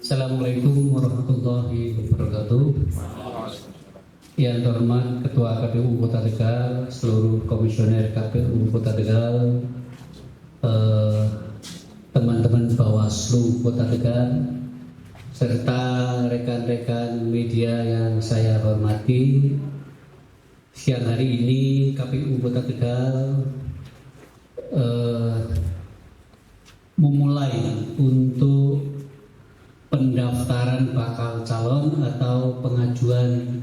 Assalamualaikum warahmatullahi wabarakatuh. Yang terhormat Ketua KPU Kota Tegal, seluruh komisioner KPU Kota Tegal, teman-teman Bawaslu Kota Tegal, serta rekan-rekan media yang saya hormati. Siang hari ini KPU Kota Tegal memulai untuk pendaftaran bakal calon atau pengajuan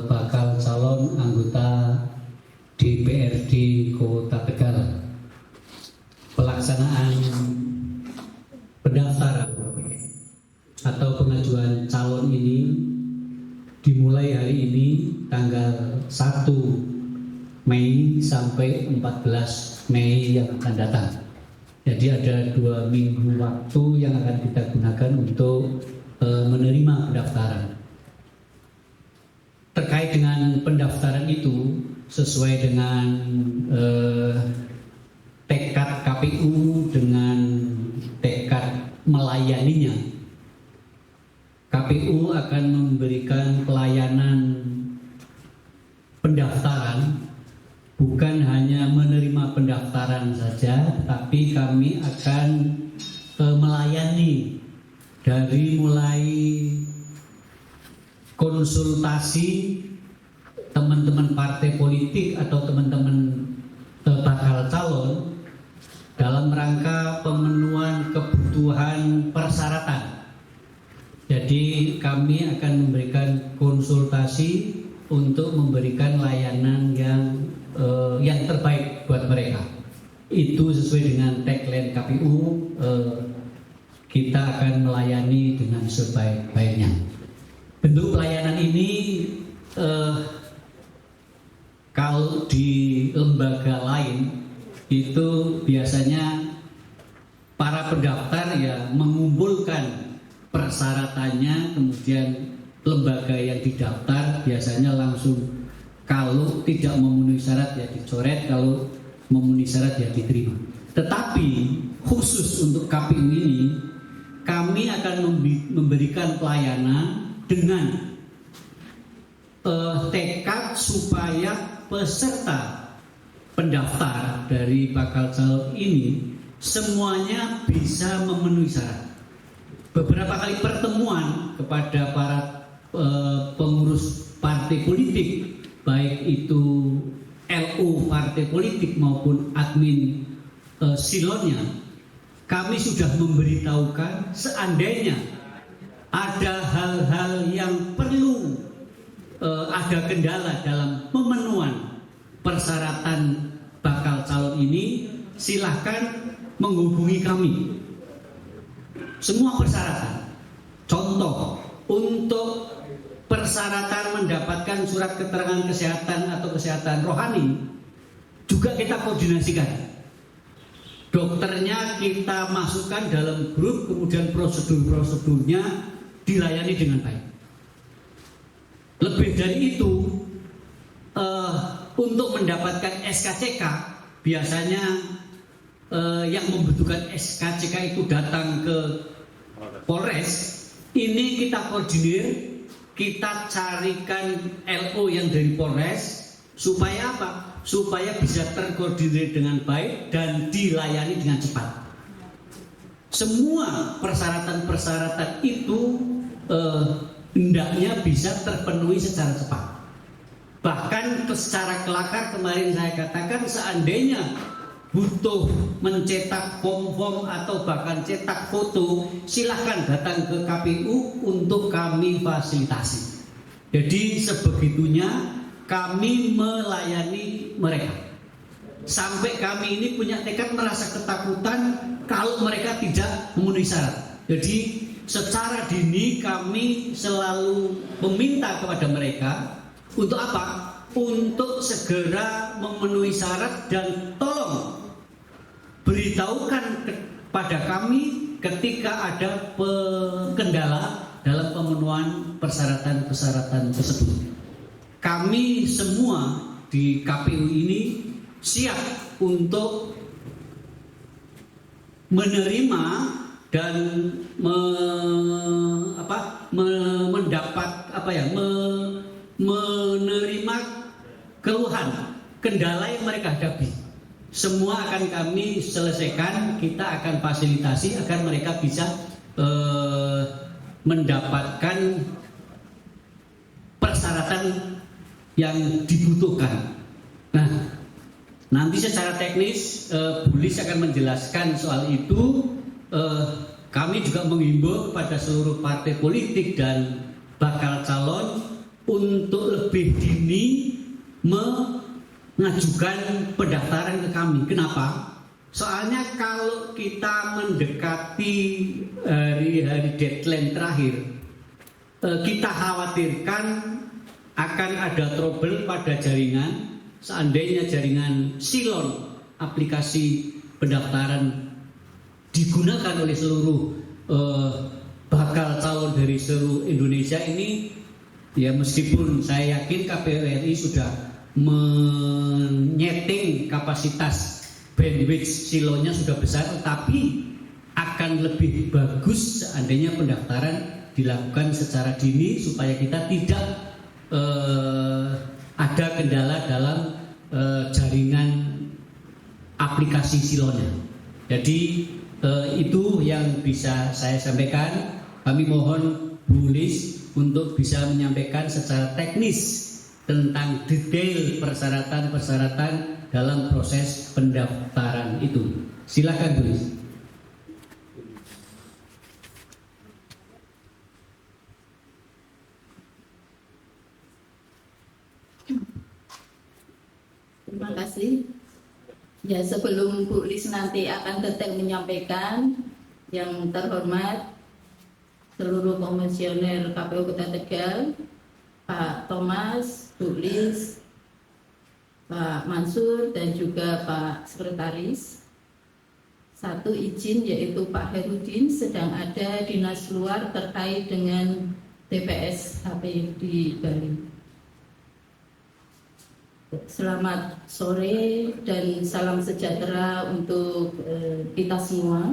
bakal calon anggota DPRD Kota Tegal. Pelaksanaan pendaftaran atau pengajuan calon ini dimulai hari ini tanggal 1 Mei sampai 14 Mei yang akan datang. Jadi ada 2 minggu waktu yang akan kita gunakan untuk menerima pendaftaran. Terkait dengan pendaftaran itu, sesuai dengan tekad KPU dengan tekad melayaninya, KPU akan memberikan pelayanan pendaftaran. Bukan hanya menerima pendaftaran saja, tapi kami akan melayani dari mulai konsultasi teman-teman partai politik atau teman-teman bakal calon dalam rangka pemenuhan kebutuhan persyaratan. Jadi kami akan memberikan konsultasi untuk memberikan layanan yang terbaik buat mereka. Itu sesuai dengan tagline KPU, kita akan melayani dengan sebaik-baiknya. Bentuk pelayanan ini kalau di lembaga lain itu biasanya para pendaftar ya mengumpulkan persyaratannya, kemudian lembaga yang didaftar biasanya langsung, kalau tidak memenuhi syarat ya dicoret, kalau memenuhi syarat ya diterima. Tetapi khusus untuk KPU ini, kami akan memberikan pelayanan dengan tekad supaya peserta pendaftar dari bakal calon ini semuanya bisa memenuhi syarat. Beberapa kali pertemuan kepada para pengurus partai politik, baik itu LO partai politik maupun admin silonnya, kami sudah memberitahukan seandainya ada hal-hal yang perlu ada kendala dalam pemenuhan persyaratan bakal calon ini, silahkan menghubungi kami. Semua persyaratan, contoh untuk persyaratan mendapatkan surat keterangan kesehatan atau kesehatan rohani juga kita koordinasikan. Dokternya kita masukkan dalam grup, kemudian prosedur-prosedurnya dilayani dengan baik. Lebih dari itu, untuk mendapatkan SKCK biasanya yang membutuhkan SKCK itu datang ke Polres. Ini kita koordinir, kita carikan LO yang dari Polres, supaya apa? Supaya bisa terkoordinir dengan baik dan dilayani dengan cepat. Semua persyaratan-persyaratan itu hendaknya bisa terpenuhi secara cepat. Bahkan secara kelakar kemarin saya katakan, seandainya butuh mencetak form-form atau bahkan cetak foto, silahkan datang ke KPU untuk kami fasilitasi. Jadi sebegitunya kami melayani mereka. Sampai kami ini punya tekad, merasa ketakutan kalau mereka tidak memenuhi syarat. Jadi secara dini kami selalu meminta kepada mereka untuk apa? Untuk segera memenuhi syarat dan tolong beritahukan kepada kami ketika ada kendala dalam pemenuhan persyaratan-persyaratan tersebut. Kami semua di KPU ini siap untuk menerima dan menerima keluhan, kendala yang mereka hadapi. Semua akan kami selesaikan, kita akan fasilitasi agar mereka bisa mendapatkan persyaratan yang dibutuhkan. Nah, nanti secara teknis Bu Lis akan menjelaskan soal itu. Kami juga menghimbau kepada seluruh partai politik dan bakal calon untuk lebih dini mengajukan pendaftaran ke kami. Kenapa? Soalnya kalau kita mendekati hari-hari deadline terakhir, kita khawatirkan akan ada trouble pada jaringan. Seandainya jaringan silon aplikasi pendaftaran digunakan oleh seluruh bakal calon dari seluruh Indonesia ini, ya meskipun saya yakin KPU RI sudah menyeting kapasitas bandwidth silonya sudah besar, tapi akan lebih bagus seandainya pendaftaran dilakukan secara dini supaya kita tidak ada kendala dalam jaringan aplikasi silonya. Jadi itu yang bisa saya sampaikan. Kami mohon Bu Lis untuk bisa menyampaikan secara teknis tentang detail persyaratan-persyaratan dalam proses pendaftaran itu. Silakan Bu Lis. Terima kasih. Ya, sebelum Bu Lis nanti akan detail menyampaikan, yang terhormat seluruh komisioner KPU Kota Tegal, Pak Thomas, Bu Lis, Pak Mansur, dan juga Pak Sekretaris. Satu izin, yaitu Pak Herudin sedang ada dinas luar terkait dengan TPS HP di Bali. Selamat sore dan salam sejahtera untuk kita semua.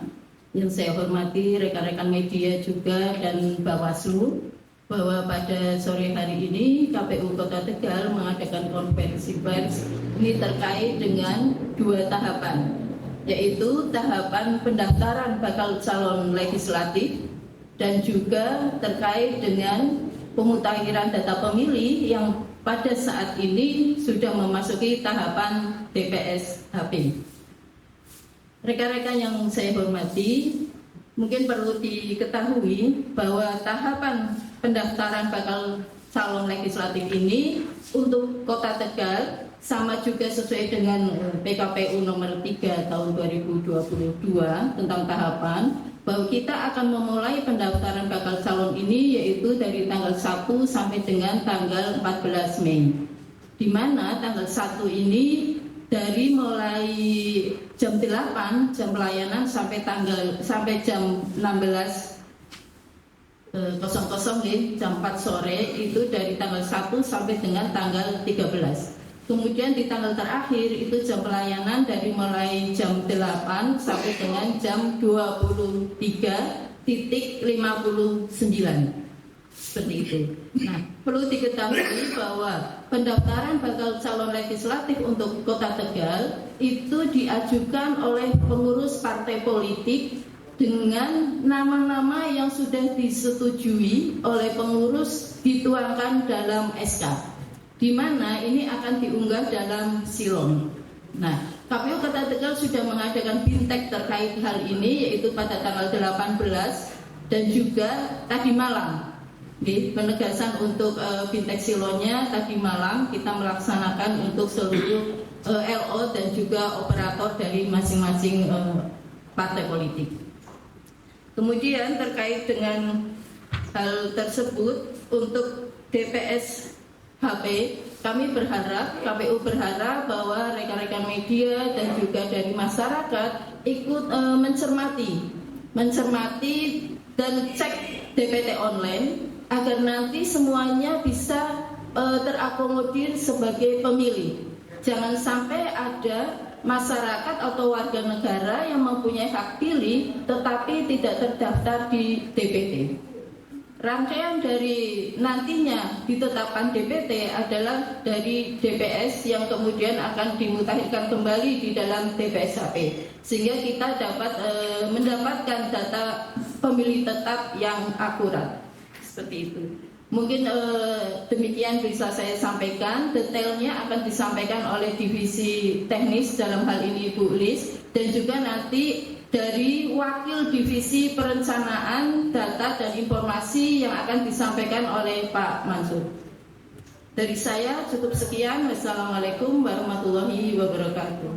Yang saya hormati rekan-rekan media juga dan Bawaslu, bahwa pada sore hari ini KPU Kota Tegal mengadakan konferensi pers ini terkait dengan dua tahapan, yaitu tahapan pendaftaran bakal calon legislatif dan juga terkait dengan pemutakhiran data pemilih yang pada saat ini sudah memasuki tahapan TPS HP. Rekan-rekan yang saya hormati, mungkin perlu diketahui bahwa tahapan pendaftaran bakal calon legislatif ini untuk Kota Tegal sama juga sesuai dengan PKPU nomor 3 tahun 2022 tentang tahapan, bahwa kita akan memulai pendaftaran bakal calon ini yaitu dari tanggal 1 sampai dengan tanggal 14 Mei. Di mana tanggal 1 ini dari mulai jam 8 jam pelayanan sampai jam 16.00 jam 4 sore itu dari tanggal 1 sampai dengan tanggal 13. Kemudian di tanggal terakhir itu jam pelayanan dari mulai jam 8 sampai dengan jam 23.59. Seperti itu. Nah, perlu diketahui bahwa pendaftaran bakal calon legislatif untuk Kota Tegal itu diajukan oleh pengurus partai politik dengan nama-nama yang sudah disetujui oleh pengurus dituangkan dalam SK. Di mana ini akan diunggah dalam silon. Nah, KPU Kota Tegal sudah mengadakan bintek terkait hal ini yaitu pada tanggal 18 dan juga tadi malam. Penegasan untuk bintek silonnya tadi malam kita melaksanakan untuk seluruh LO dan juga operator dari masing-masing partai politik. Kemudian terkait dengan hal tersebut untuk DPS HP, kami berharap, KPU berharap bahwa rekan-rekan media dan juga dari masyarakat ikut mencermati dan cek DPT online agar nanti semuanya bisa terakomodir sebagai pemilih. Jangan sampai ada masyarakat atau warga negara yang mempunyai hak pilih tetapi tidak terdaftar di DPT. Rangkaian dari nantinya ditetapkan DPT adalah dari DPS yang kemudian akan dimutakhirkan kembali di dalam DPSHP, sehingga kita dapat mendapatkan data pemilih tetap yang akurat. Seperti itu. Mungkin demikian bisa saya sampaikan. Detailnya akan disampaikan oleh divisi teknis, dalam hal ini Bu Lis, dan juga nanti dari wakil divisi perencanaan data dan informasi yang akan disampaikan oleh Pak Mansur. Dari saya cukup sekian. Wassalamualaikum warahmatullahi wabarakatuh.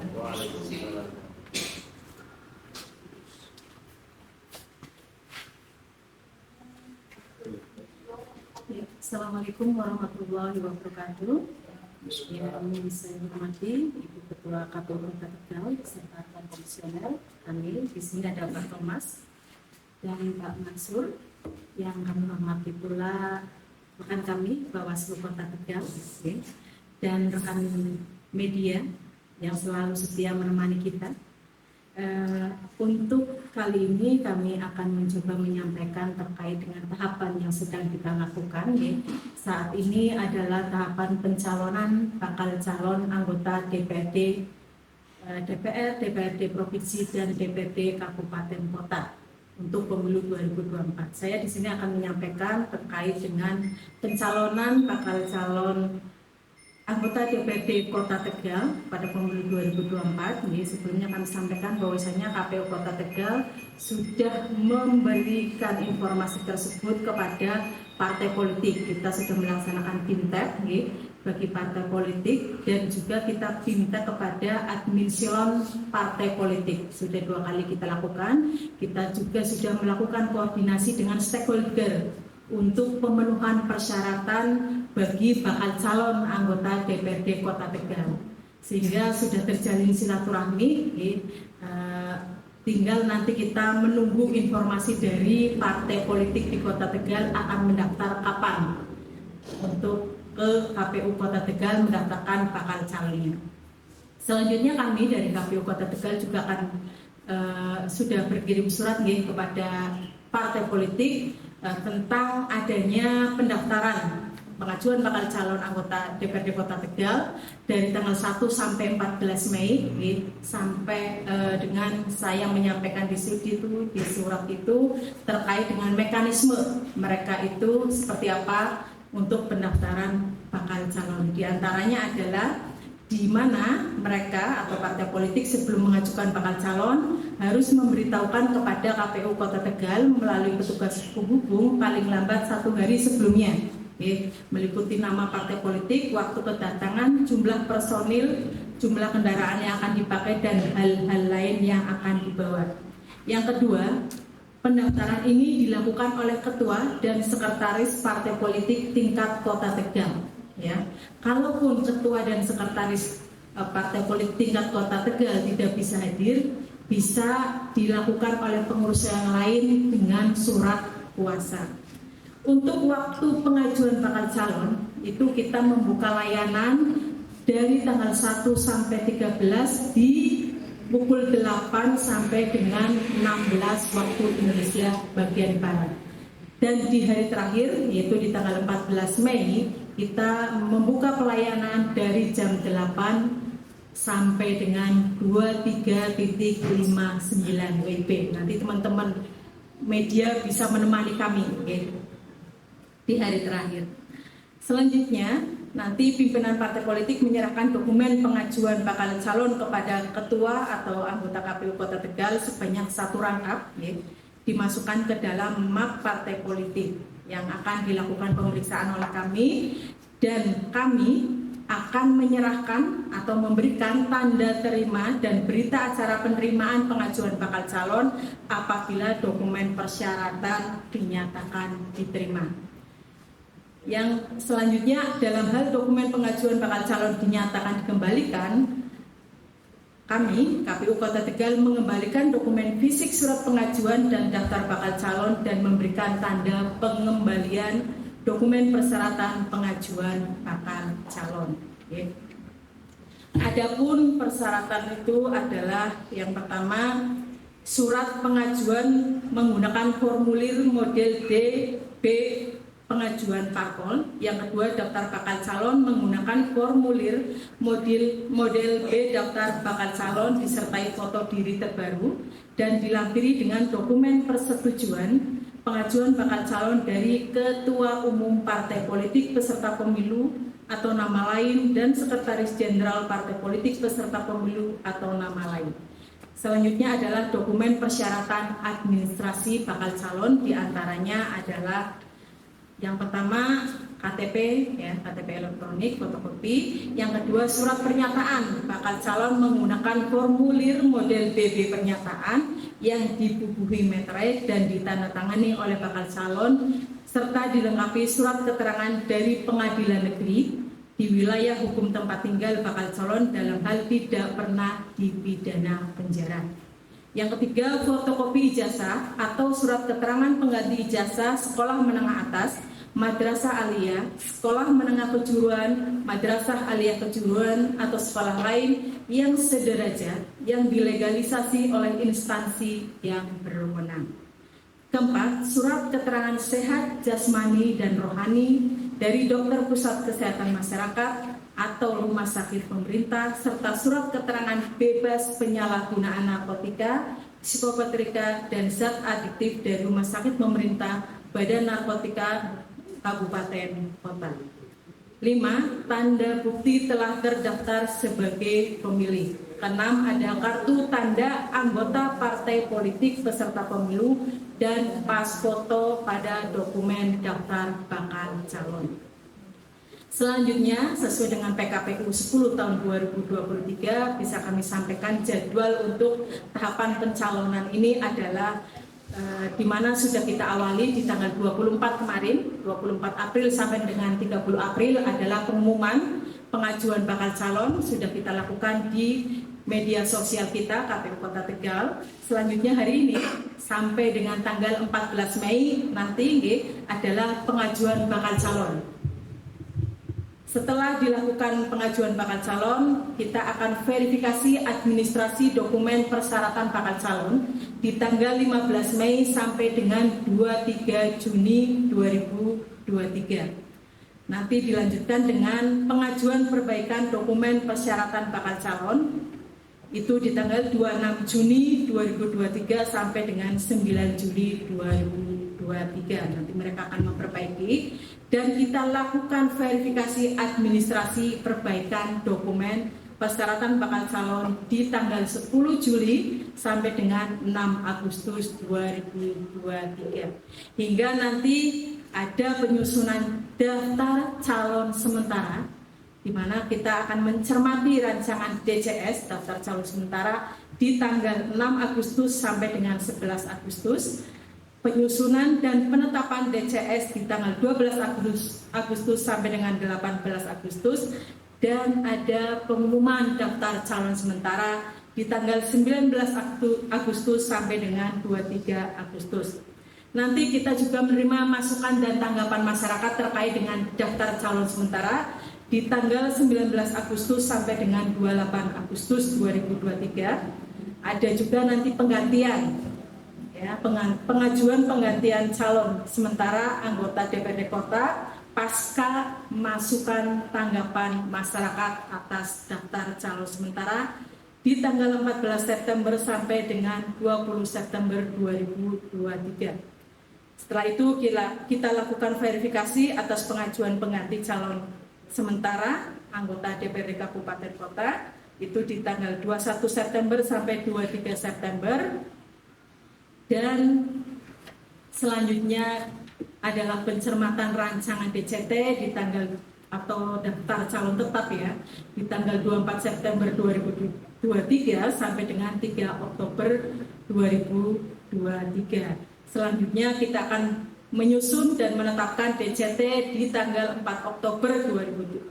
Assalamualaikum warahmatullahi wabarakatuh. Yang saya hormati Ibu Ketua KPU Kota Tegal beserta rekan komisioner kami, di sini ada Pak Thomas dan Pak Mansur. Yang kami hormati pula rekan kami Bawaslu Kota Tegal dan rekan media yang selalu setia menemani kita. Untuk kali ini kami akan mencoba menyampaikan terkait dengan tahapan yang sedang kita lakukan. Saat ini adalah tahapan pencalonan bakal calon anggota DPRD, DPR, DPRD Provinsi dan DPRD Kabupaten Kota untuk pemilu 2024. Saya di sini akan menyampaikan terkait dengan pencalonan bakal calon anggota DPRD Kota Tegal pada pemilu 2024. Sebelumnya kami sampaikan bahwasanya KPU Kota Tegal sudah memberikan informasi tersebut kepada partai politik. Kita sudah melaksanakan bimtek bagi partai politik dan juga kita bimtek kepada admin silon partai politik. Sudah 2 kali kita lakukan. Kita juga sudah melakukan koordinasi dengan stakeholder untuk pemenuhan persyaratan bagi bakal calon anggota DPRD Kota Tegal, sehingga sudah terjalin silaturahmi. Tinggal nanti kita menunggu informasi dari partai politik di Kota Tegal akan mendaftar kapan untuk ke KPU Kota Tegal mendaftarkan bakal calonnya. Selanjutnya kami dari KPU Kota Tegal juga akan sudah berkirim surat kepada partai politik tentang adanya pendaftaran pengajuan bakal calon anggota DPRD Kota Tegal dari tanggal 1 sampai 14 Mei sampai dengan saya menyampaikan di surat itu terkait dengan mekanisme mereka itu seperti apa untuk pendaftaran bakal calon. Di antaranya adalah di mana mereka atau partai politik sebelum mengajukan bakal calon harus memberitahukan kepada KPU Kota Tegal melalui petugas penghubung paling lambat 1 hari sebelumnya, meliputi nama partai politik, waktu kedatangan, jumlah personil, jumlah kendaraan yang akan dipakai dan hal-hal lain yang akan dibawa. Yang kedua, pendaftaran ini dilakukan oleh ketua dan sekretaris partai politik tingkat Kota Tegal. Kalaupun ketua dan sekretaris partai politik tingkat Kota Tegal tidak bisa hadir, bisa dilakukan oleh pengurus yang lain dengan surat kuasa. Untuk waktu pengajuan bakal calon itu kita membuka layanan dari tanggal 1 sampai 13 di pukul 8 sampai dengan 16 waktu Indonesia bagian Barat. Dan di hari terakhir yaitu di tanggal 14 Mei kita membuka pelayanan dari jam 8 sampai dengan 23.59 WIB. Nanti teman-teman media bisa menemani kami di hari terakhir. Selanjutnya nanti pimpinan partai politik menyerahkan dokumen pengajuan bakal calon kepada ketua atau anggota KPU Kota Tegal sebanyak 1 rangkap dimasukkan ke dalam map partai politik yang akan dilakukan pemeriksaan oleh kami, dan kami akan menyerahkan atau memberikan tanda terima dan berita acara penerimaan pengajuan bakal calon apabila dokumen persyaratan dinyatakan diterima. Yang selanjutnya dalam hal dokumen pengajuan bakal calon dinyatakan dikembalikan, kami KPU Kota Tegal mengembalikan dokumen fisik surat pengajuan dan daftar bakal calon dan memberikan tanda pengembalian dokumen persyaratan pengajuan bakal calon. Adapun persyaratan itu adalah yang pertama surat pengajuan menggunakan formulir model D, B pengajuan parpol. Yang kedua daftar bakal calon menggunakan formulir model B daftar bakal calon disertai foto diri terbaru dan dilampiri dengan dokumen persetujuan pengajuan bakal calon dari Ketua Umum Partai Politik peserta pemilu atau nama lain dan Sekretaris Jenderal Partai Politik peserta pemilu atau nama lain. Selanjutnya adalah dokumen persyaratan administrasi bakal calon, diantaranya adalah yang pertama KTP, ya, KTP elektronik, fotokopi. Yang kedua surat pernyataan bakal calon menggunakan formulir model BB pernyataan yang dibubuhi meterai dan ditandatangani oleh bakal calon serta dilengkapi surat keterangan dari pengadilan negeri di wilayah hukum tempat tinggal bakal calon dalam hal tidak pernah dipidana penjara. Yang ketiga, fotokopi ijazah atau surat keterangan pengganti ijazah sekolah menengah atas, madrasah aliyah, sekolah menengah kejuruan, madrasah aliyah kejuruan atau sekolah lain yang sederajat yang dilegalisasi oleh instansi yang berwenang. Keempat, surat keterangan sehat jasmani dan rohani dari dokter pusat kesehatan masyarakat atau rumah sakit pemerintah serta surat keterangan bebas penyalahgunaan narkotika, psikopatrika dan zat adiktif dari rumah sakit pemerintah, badan narkotika kabupaten kota. 5. Tanda bukti telah terdaftar sebagai pemilih. 6. Ada kartu tanda anggota partai politik peserta pemilu dan pas foto pada dokumen daftar bakal calon. Selanjutnya, sesuai dengan PKPU 10 tahun 2023, bisa kami sampaikan jadwal untuk tahapan pencalonan ini adalah di mana sudah kita awali di tanggal 24 kemarin, 24 April sampai dengan 30 April adalah pengumuman pengajuan bakal calon, sudah kita lakukan di media sosial kita KPU Kota Tegal. Selanjutnya hari ini sampai dengan tanggal 14 Mei nanti adalah pengajuan bakal calon. Setelah dilakukan pengajuan bakal calon, kita akan verifikasi administrasi dokumen persyaratan bakal calon di tanggal 15 Mei sampai dengan 23 Juni 2023. Nanti dilanjutkan dengan pengajuan perbaikan dokumen persyaratan bakal calon, itu di tanggal 26 Juni 2023 sampai dengan 9 Juli 2023. Nanti mereka akan memperbaiki dan kita lakukan verifikasi administrasi perbaikan dokumen persyaratan bakal calon di tanggal 10 Juli sampai dengan 6 Agustus 2023. Hingga nanti ada penyusunan daftar calon sementara, di mana kita akan mencermati rancangan DCS daftar calon sementara di tanggal 6 Agustus sampai dengan 11 Agustus. Penyusunan dan penetapan DCS di tanggal 12 Agustus sampai dengan 18 Agustus dan ada pengumuman daftar calon sementara di tanggal 19 Agustus sampai dengan 23 Agustus. Nanti kita juga menerima masukan dan tanggapan masyarakat terkait dengan daftar calon sementara di tanggal 19 Agustus sampai dengan 28 Agustus 2023. Ada juga nanti penggantian, ya, pengajuan penggantian calon sementara anggota DPRD Kota pasca masukan tanggapan masyarakat atas daftar calon sementara di tanggal 14 September sampai dengan 20 September 2023. Setelah itu kita lakukan verifikasi atas pengajuan pengganti calon sementara anggota DPRD Kabupaten Kota itu di tanggal 21 September sampai 23 September. Dan selanjutnya adalah pencermatan rancangan DCT di tanggal atau daftar calon tetap, ya, di tanggal 24 September 2023 sampai dengan 3 Oktober 2023. Selanjutnya kita akan menyusun dan menetapkan DCT di tanggal 4 Oktober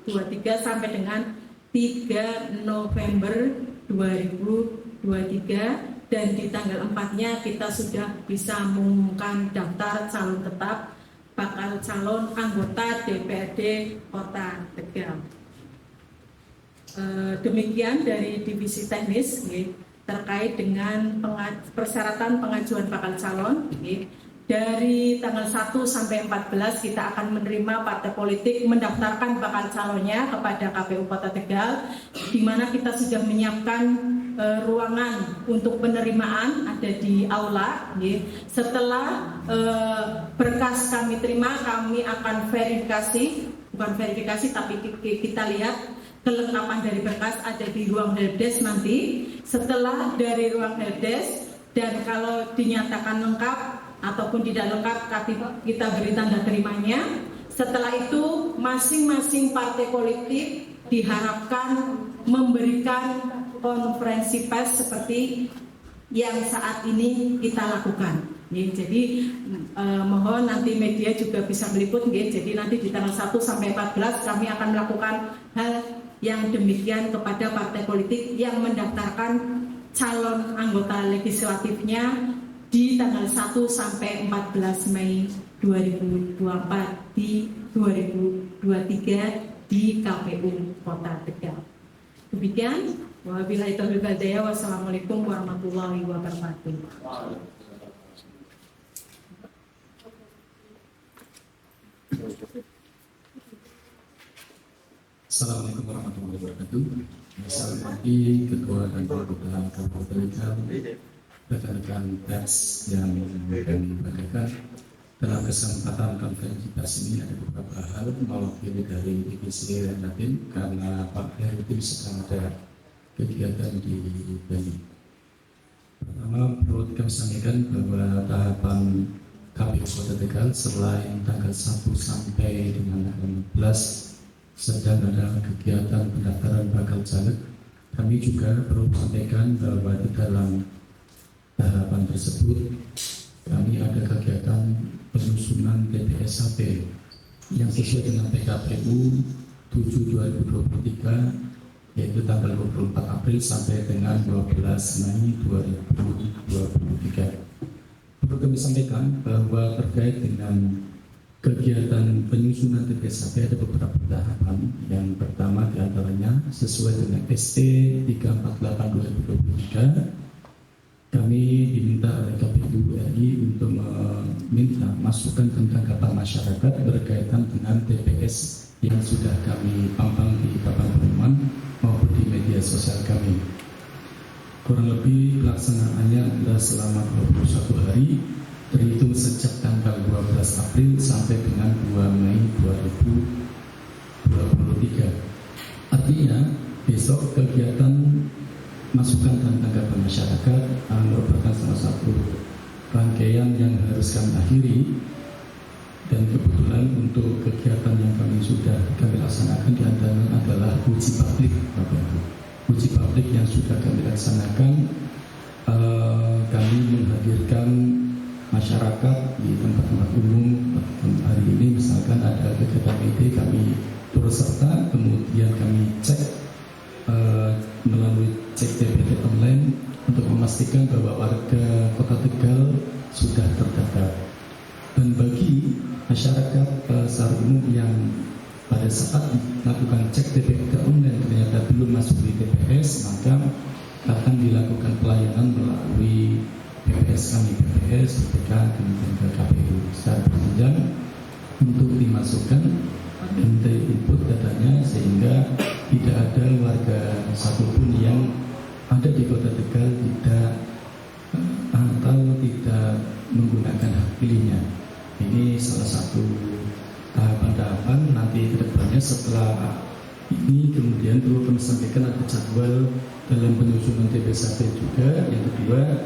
2023 sampai dengan 3 November 2023. Dan di tanggal 4-nya kita sudah bisa mengumumkan daftar calon tetap bakal calon anggota DPRD Kota Tegal. Demikian dari divisi teknis terkait dengan persyaratan pengajuan bakal calon. Dari tanggal 1 sampai 14 kita akan menerima partai politik mendaftarkan bakal calonnya kepada KPU Kota Tegal, di mana kita sudah menyiapkan ruangan untuk penerimaan ada di aula. Setelah berkas kami terima, kami akan verifikasi, bukan verifikasi tapi kita lihat kelengkapan dari berkas ada di ruang helpdesk nanti. Setelah dari ruang helpdesk dan kalau dinyatakan lengkap ataupun tidak lengkap, kita beri tanda terimanya. Setelah itu masing-masing partai politik diharapkan memberikan konferensi pers seperti yang saat ini kita lakukan. Jadi mohon nanti media juga bisa meliput. Jadi nanti di tanggal 1 sampai 14 kami akan melakukan hal yang demikian kepada partai politik yang mendaftarkan calon anggota legislatifnya di tanggal 1 sampai 14 Mei 2024 di 2023 di KPU Kota Tegal. Demikian, wabillahi taufiq wal hidayah. Wassalamualaikum warahmatullahi wabarakatuh. Assalamualaikum warahmatullahi wabarakatuh. Selamat pagi Ketua dan Anggota KPU Tegal, rekan-rekan pers yang kami banggakan. Dalam kesempatan konferensi pers ini ada beberapa hal mewakili dari divisi Latin karena Pak Heru sedang ada kegiatan di Bali. Pertama, perlu kami sampaikan bahwa tahapan KPU Kota Tegal selain tanggal 1 sampai dengan tanggal 14 sedang ada kegiatan pendaftaran bakal caleg, kami juga perlu sampaikan bahwa di dalam tahapan tersebut kami ada kegiatan penyusunan TPS-HP yang sesuai dengan PKPU 7/2023 yaitu tanggal 24 April sampai dengan 12 Mei 2023. Perlu kami sampaikan bahwa terkait dengan kegiatan penyusunan TPS-HP ada beberapa tahapan. Yang pertama diantaranya sesuai dengan ST 348/2023 kami diminta oleh KPU RI untuk meminta masukan tentang tanggapan masyarakat berkaitan dengan TPS yang sudah kami pampang di papan pengumuman maupun di media sosial kami. Kurang lebih pelaksanaannya adalah selama 21 hari terhitung sejak tanggal 12 April sampai dengan 2 Mei 2023. Artinya besok kegiatan masukan dan tanggapan masyarakat merupakan salah satu rangkaian yang harus kami akhiri, dan kebetulan untuk kegiatan yang sudah kami laksanakan di antaranya adalah uji publik. Uji publik yang sudah kami laksanakan, kami menghadirkan masyarakat di tempat-tempat umum. Hari ini misalkan ada kegiatan IT, kami turut serta, kemudian kami cek melalui cek TPD online untuk memastikan bahwa warga Kota Tegal sudah terdaftar. Dan bagi masyarakat secara umum yang pada saat melakukan cek TPD online ternyata belum masuk di TPS, maka akan dilakukan pelayanan melalui PPS kami, PPS, BPK, kemudian ke KPU secara berjenjang untuk dimasukkan input datanya sehingga tidak ada warga satupun yang ada di Kota Tegal tidak menggunakan hak pilihnya. Ini salah satu tahapan-tahapan. Nanti ke depannya setelah ini kemudian perlu kami sampaikan ada jadwal dalam penyusunan TPS-HP juga. Yang kedua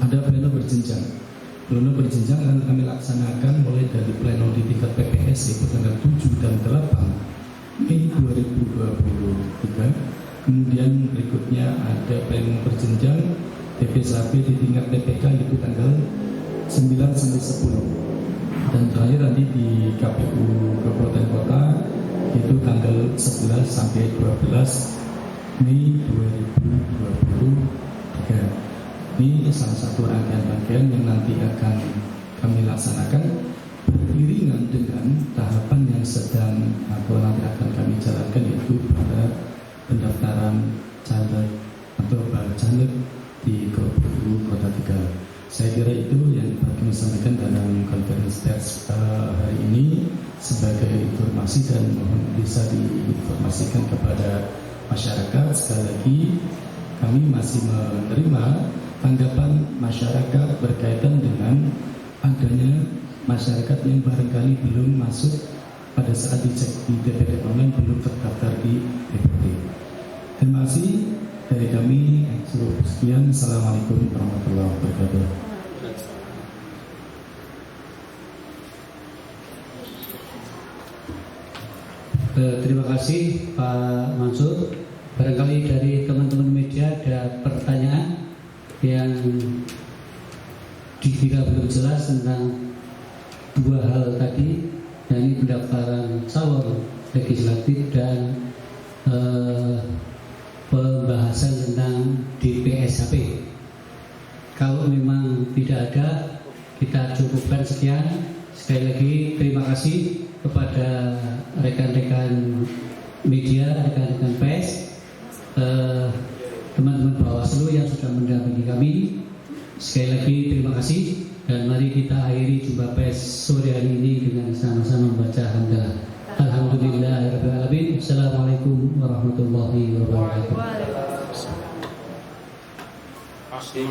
ada pleno berjenjang. Pleno berjenjang akan kami laksanakan mulai dari pleno di tingkat PPS yaitu tanggal 7 dan 8 Mei 2023. Kemudian berikutnya ada pleno berjenjang TPS-HP di tingkat PPK yaitu tanggal 9 sampai 10. Dan terakhir nanti di KPU Kabupaten Kota itu tanggal 11 sampai 12 Mei 2023. Ini salah satu rangkaian-rangkaian yang nanti akan kami laksanakan beriringan dengan tahapan yang sedang atau nanti akan kami jalankan, yaitu pada pendaftaran yang kami sampaikan dalam konferensi pers hari ini sebagai informasi dan mohon bisa diinformasikan kepada masyarakat. Sekali lagi kami masih menerima tanggapan masyarakat berkaitan dengan adanya masyarakat yang barangkali belum masuk pada saat dicek di DPD online belum terdaftar di DPD. Terima kasih dari kami. Sekian. Assalamualaikum warahmatullahi wabarakatuh. Terima kasih Pak Mansur. Barangkali dari teman-teman media ada pertanyaan yang jika belum jelas tentang dua hal tadi, yakni pendaftaran calon legislatif dan pembahasan tentang DPSHP. Kalau memang tidak ada, kita cukupkan sekian. Sekali lagi terima kasih kepada rekan-rekan media, rekan-rekan pers, teman-teman Bawaslu yang sudah mendampingi kami. Sekali lagi terima kasih, dan mari kita akhiri jumpa pers sore hari ini dengan sama-sama membaca hamdalah. Alhamdulillahirrahmanirrahim. Assalamualaikum warahmatullahi wabarakatuh. Pasti